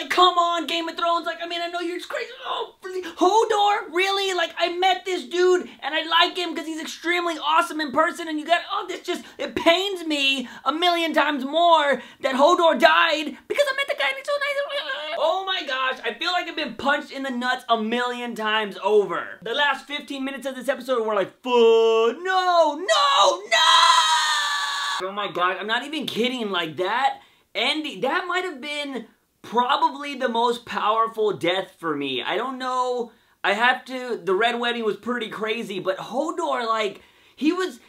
Like, come on, Game of Thrones. Like, I mean, I know you're just crazy. Oh, Hodor? Really? Like, I met this dude, and I like him because he's extremely awesome in person, and you got, oh, this just, it pains me a million times more that Hodor died because I met the guy and he's so nice. Oh my gosh, I feel like I've been punched in the nuts a million times over. The last 15 minutes of this episode were like, fuck, no. Oh my god, I'm not even kidding, like that. Andy, that might have been probably the most powerful death for me. I don't know, the Red Wedding was pretty crazy, but Hodor, like, he's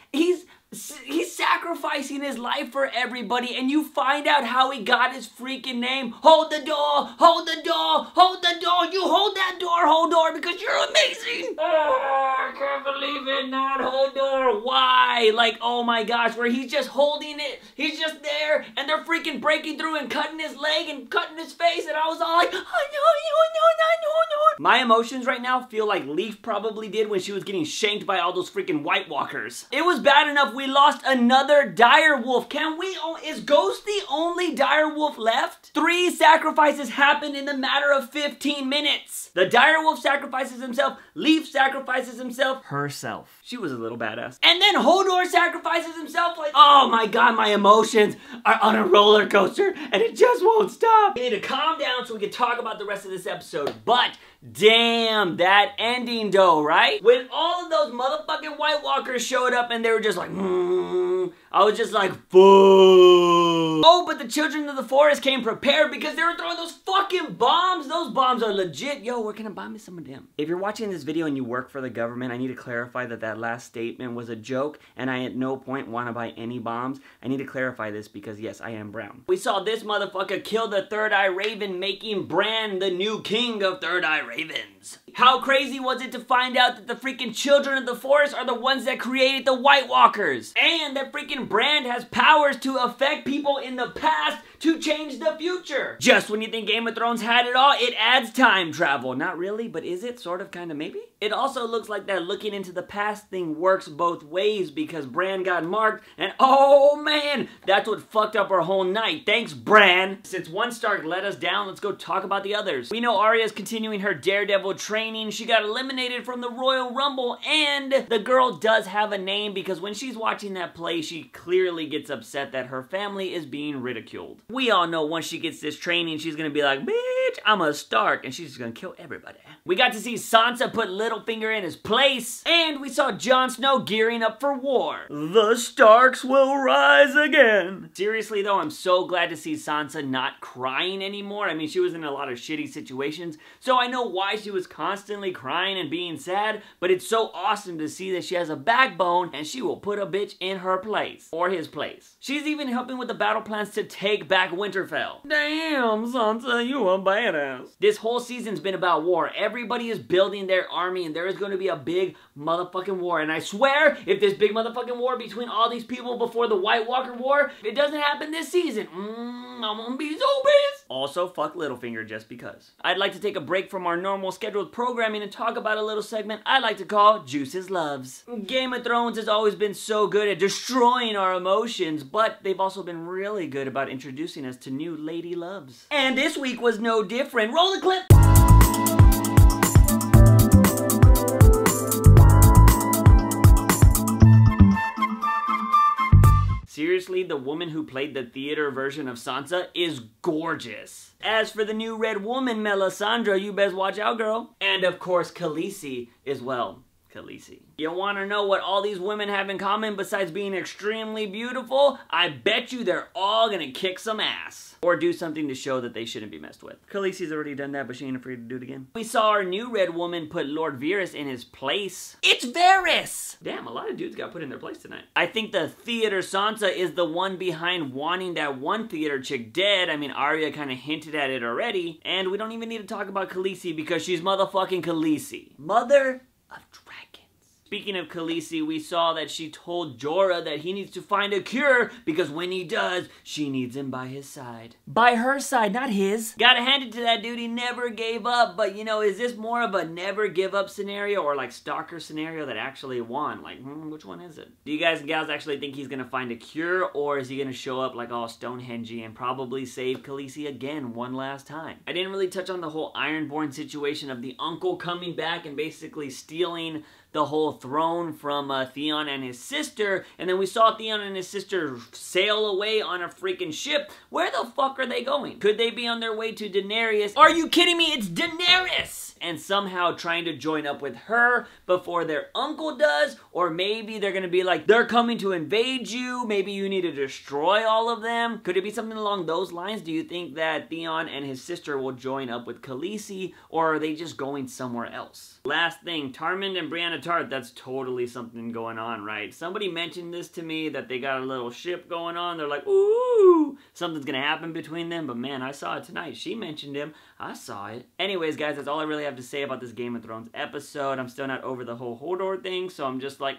sacrificing his life for everybody, and you find out how he got his freaking name. Hold the door, hold the door, hold the door. You hold that door, Hodor, because you're amazing. Oh, I can't believe it, not Hodor. Why? Like, oh my gosh, where he's just holding it, he's just there, and they're freaking breaking through and cutting his leg and cutting his face, and I was all like, oh no. My emotions right now feel like Leaf probably did when she was getting shanked by all those freaking White Walkers. It was bad enough we lost another dire wolf. Is Ghost the only dire wolf left? 3 sacrifices happened in the matter of 15 minutes. The dire wolf sacrifices himself, Leaf sacrifices herself. She was a little badass. And then Hodor sacrifices himself. Like, oh my god, my emotions are on a roller coaster and it just won't stop. We need to calm down so we can talk about the rest of this episode. But damn, that ending though, right? When all of those motherfucking White Walkers showed up and they were just like, I was just like, fuck. Oh, but the children of the forest came prepared because they were throwing those fucking bombs. Those bombs are legit. Yo, where can I buy me some of them? If you're watching this video and you work for the government, I need to clarify that last statement was a joke and I at no point want to buy any bombs. I need to clarify this because yes, I am brown. We saw this motherfucker kill the Third Eye Raven, making Bran the new king of Third Eye Ravens. How crazy was it to find out that the freaking children of the forest are the ones that created the White Walkers? And that freaking Bran has powers to affect people in the past to change the future. Just when you think Game of Thrones had it all, it adds time travel. Not really, but is it? Sort of, kind of, maybe? It also looks like that looking into the past thing works both ways because Bran got marked and oh man, that's what fucked up our whole night. Thanks, Bran. Since one Stark let us down, let's go talk about the others. We know Arya's continuing her daredevil training. She got eliminated from the Royal Rumble and the girl does have a name because when she's watching that play, she clearly gets upset that her family is being ridiculed. We all know once she gets this training, she's gonna be like, bitch, I'm a Stark, and she's just gonna kill everybody. We got to see Sansa put Littlefinger in his place, and we saw Jon Snow gearing up for war. The Starks will rise again. Seriously though, I'm so glad to see Sansa not crying anymore. I mean, she was in a lot of shitty situations, so I know why she was constantly crying and being sad, but it's so awesome to see that she has a backbone, and she will put a bitch in her place, or his place. She's even helping with the battle plans to take back Winterfell. Damn, Sansa, you a badass. This whole season's been about war. Everybody is building their army and there is going to be a big motherfucking war. And I swear, if this big motherfucking war between all these people before the White Walker War, if it doesn't happen this season, I'm gonna be so pissed. Also, fuck Littlefinger just because. I'd like to take a break from our normal scheduled programming and talk about a little segment I like to call Juice's Loves. Game of Thrones has always been so good at destroying our emotions, but they've also been really good about introducing us to new lady loves. And this week was no different. Roll the clip! Seriously, the woman who played the theater version of Sansa is gorgeous. As for the new red woman, Melisandre, you best watch out, girl. And of course, Khaleesi as well. Khaleesi. You want to know what all these women have in common besides being extremely beautiful? I bet you they're all gonna kick some ass. Or do something to show that they shouldn't be messed with. Khaleesi's already done that, but she ain't afraid to do it again. We saw our new red woman put Lord Varys in his place. It's Varys! Damn, a lot of dudes got put in their place tonight. I think the theater Sansa is the one behind wanting that one theater chick dead. I mean, Arya kind of hinted at it already. And we don't even need to talk about Khaleesi because she's motherfucking Khaleesi. Mother of dragons. Speaking of Khaleesi, we saw that she told Jorah that he needs to find a cure because when he does, she needs him by his side. By her side, not his. Gotta hand it to that dude, he never gave up, but you know, is this more of a never give up scenario or like Stalker scenario that actually won? Like, which one is it? Do you guys and gals actually think he's gonna find a cure, or is he gonna show up like all Stonehenge-y and probably save Khaleesi again one last time? I didn't really touch on the whole Ironborn situation of the uncle coming back and basically stealing the whole throne from Theon and his sister, and then we saw Theon and his sister sail away on a freaking ship. Where the fuck are they going? Could they be on their way to Daenerys? Are you kidding me? It's Daenerys! And somehow trying to join up with her before their uncle does, or maybe they're gonna be like, they're coming to invade you, maybe you need to destroy all of them. Could it be something along those lines? Do you think that Theon and his sister will join up with Khaleesi, or are they just going somewhere else? Last thing, Tormund and Brienne Tart, that's totally something going on, right? Somebody mentioned this to me, that they got a little ship going on. They're like, ooh, something's gonna happen between them, but man, I saw it tonight. She mentioned him. I saw it. Anyways, guys, that's all I really have to say about this Game of Thrones episode. I'm still not over the whole Hodor thing, so I'm just like,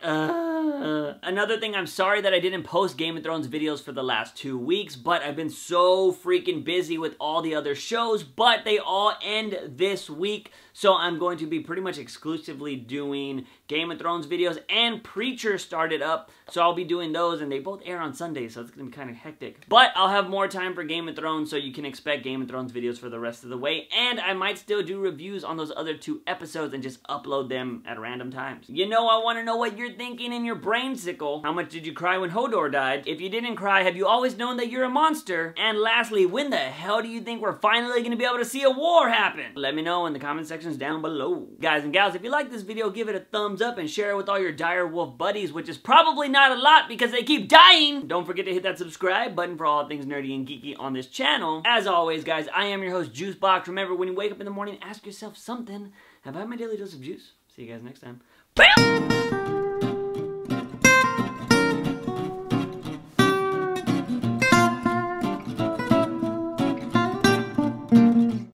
Another thing, I'm sorry that I didn't post Game of Thrones videos for the last 2 weeks, but I've been so freaking busy with all the other shows, but they all end this week, so I'm going to be pretty much exclusively doing Game of Thrones videos, and Preacher started up, so I'll be doing those, and they both air on Sundays, so it's going to be kind of hectic. But I'll have more time for Game of Thrones, so you can expect Game of Thrones videos for the rest of the way, and I might still do reviews on those other 2 episodes and just upload them at random times. You know, I want to know what you're thinking in your brainsicle. How much did you cry when Hodor died? If you didn't cry, have you always known that you're a monster? And lastly, when the hell do you think we're finally going to be able to see a war happen? Let me know in the comment sections down below. Guys and gals, if you like this video, give it a thumbs up and share it with all your dire wolf buddies, which is probably not a lot because they keep dying. Don't forget to hit that subscribe button for all things nerdy and geeky on this channel. As always, guys, I am your host, JUICEbox. Remember, when you wake up in the morning, ask yourself something. Have I had my daily dose of juice? See you guys next time. Bam!